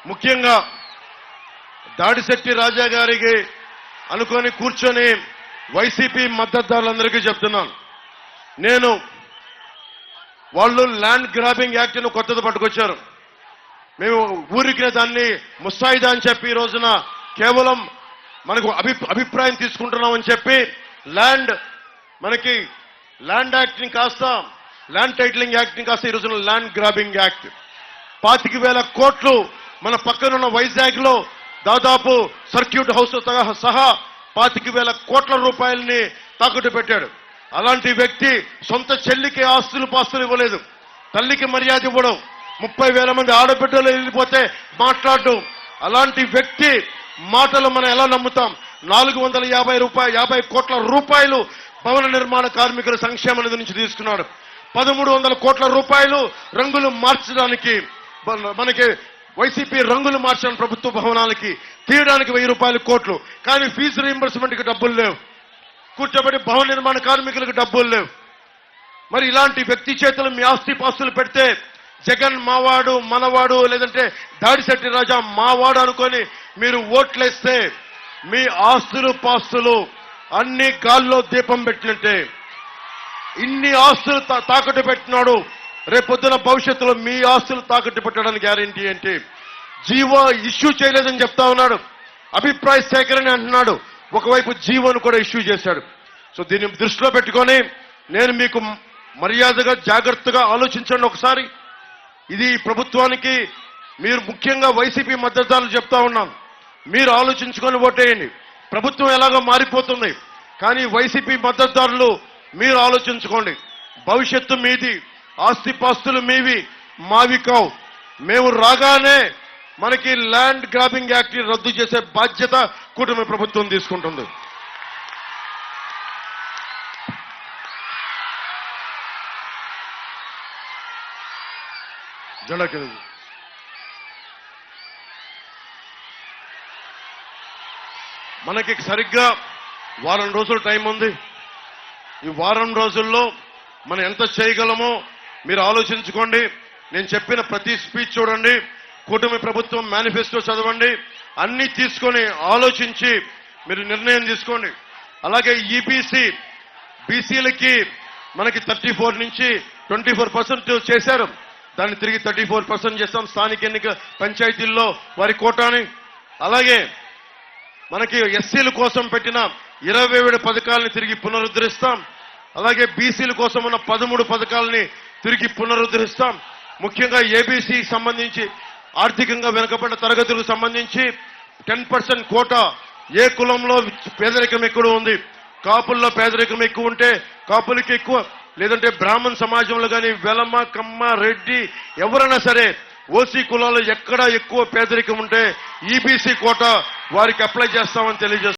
ముఖ్యంగా దాడిశెట్టి రాజా గారికి అనుకొని కూర్చొని వైసీపీ మద్దతుదారులందరికీ చెప్తున్నాను. నేను వాళ్ళు ల్యాండ్ గ్రాబింగ్ యాక్ట్ ను కొత్తది పట్టుకొచ్చారు. మేము ఊరికి దాన్ని ముసాయిదా అని చెప్పి ఈ రోజున కేవలం మనకు అభిప్రాయం తీసుకుంటున్నామని చెప్పి మనకి ల్యాండ్ యాక్ట్ ని కాస్త ల్యాండ్ టైటిలింగ్ యాక్ట్ ని కాస్త ఈ రోజున ల్యాండ్ గ్రాబింగ్ యాక్ట్ 25,000 కోట్లు మన పక్కనున్న వైజాగ్ లో దాదాపు సర్క్యూట్ హౌస్ సహా 25,000 కోట్ల రూపాయలని తాకట్టు పెట్టాడు. అలాంటి వ్యక్తి సొంత చెల్లికి ఆస్తులు పాస్తులు ఇవ్వలేదు, తల్లికి మర్యాద ఇవ్వడం, 30,000 మంది ఆడబిడ్డలు వెళ్ళిపోతే మాట్లాడడం. అలాంటి వ్యక్తి మాటలు మనం ఎలా నమ్ముతాం? 450 కోట్ల రూపాయలు భవన నిర్మాణ కార్మికుల సంక్షేమ నిధి నుంచి తీసుకున్నాడు. 1,300 కోట్ల రూపాయలు రంగులు మార్చడానికి మనకి వైసీపీ రంగులు మార్చడానికి ప్రభుత్వ భవనాలకి తీయడానికి 1,000 కోట్లు. కానీ ఫీజు రీయింబర్స్మెంట్కి డబ్బులు లేవు, కూర్చోబెట్టి భవన నిర్మాణ కార్మికులకు డబ్బులు లేవు. మరి ఇలాంటి వ్యక్తి చేతులు మీ ఆస్తి పాస్తులు పెడితే జగన్ మావాడు మనవాడు లేదంటే దాడిశెట్టి రాజా మావాడు అనుకొని మీరు ఓట్లేస్తే మీ ఆస్తులు పాస్తులు అన్ని గాల్లో దీపం పెట్టినట్టే. ఇన్ని ఆస్తులు తాకట్టు పెట్టినాడు, రేపొద్దున భవిష్యత్తులో మీ ఆస్తులు తాకట్టు పెట్టడానికి గ్యారెంటీ ఏంటి? జీవో ఇష్యూ చేయలేదని చెప్తా ఉన్నాడు, అభిప్రాయ సేకరణ అంటున్నాడు, ఒకవైపు జీవోను కూడా ఇష్యూ చేశాడు. సో దీన్ని దృష్టిలో పెట్టుకొని నేను మీకు మర్యాదగా జాగ్రత్తగా ఆలోచించండి ఒకసారి. ఇది ప్రభుత్వానికి మీరు ముఖ్యంగా వైసీపీ మద్దతుదారులు చెప్తా ఉన్నాం, మీరు ఆలోచించుకొని ఓటేయండి. ప్రభుత్వం ఎలాగో మారిపోతుంది, కానీ వైసీపీ మద్దతుదారులు మీరు ఆలోచించుకోండి. భవిష్యత్తు మీది, ఆస్తిపాస్తులు మీవి, మావి కావు. మేము రాగానే మనకి ల్యాండ్ గ్రాబింగ్ యాక్ట్ రద్దు చేసే బాధ్యత కూటమి ప్రభుత్వం తీసుకుంటుంది. మనకి సరిగ్గా వారం రోజులు టైం ఉంది. ఈ వారం రోజుల్లో మనం ఎంత చేయగలమో మీరు ఆలోచించుకోండి. నేను చెప్పిన ప్రతి స్పీచ్ చూడండి, కూటమి ప్రభుత్వం మేనిఫెస్టో చదవండి, అన్ని తీసుకొని ఆలోచించి మీరు నిర్ణయం తీసుకోండి. అలాగే బీసీలకి మనకి 34 నుంచి 24% చేశారు, దాన్ని తిరిగి 34% చేస్తాం. స్థానిక ఎన్నిక పంచాయతీల్లో వారి కోటాని. అలాగే మనకి ఎస్సీల కోసం పెట్టిన 27 పథకాలని తిరిగి పునరుద్ధరిస్తాం. అలాగే బీసీల కోసం ఉన్న 13 పథకాలని తిరిగి పునరుద్ధరిస్తాం. ముఖ్యంగా ఏబీసీ సంబంధించి ఆర్థికంగా వెనుకబడ్డ తరగతులకు సంబంధించి 10% కోటా. ఏ కులంలో పేదరికం ఎక్కువ ఉంది, కాపుల్లో పేదరికం ఎక్కువ ఉంటే కాపులకి ఎక్కువ, లేదంటే బ్రాహ్మణ సమాజంలో కానీ వెలమ కమ్మ రెడ్డి ఎవరైనా సరే ఓసీ కులాల్లో ఎక్కడ ఎక్కువ పేదరికం ఉంటే ఈబీసీ కోటా వారికి అప్లై చేస్తామని తెలియజేస్తాం.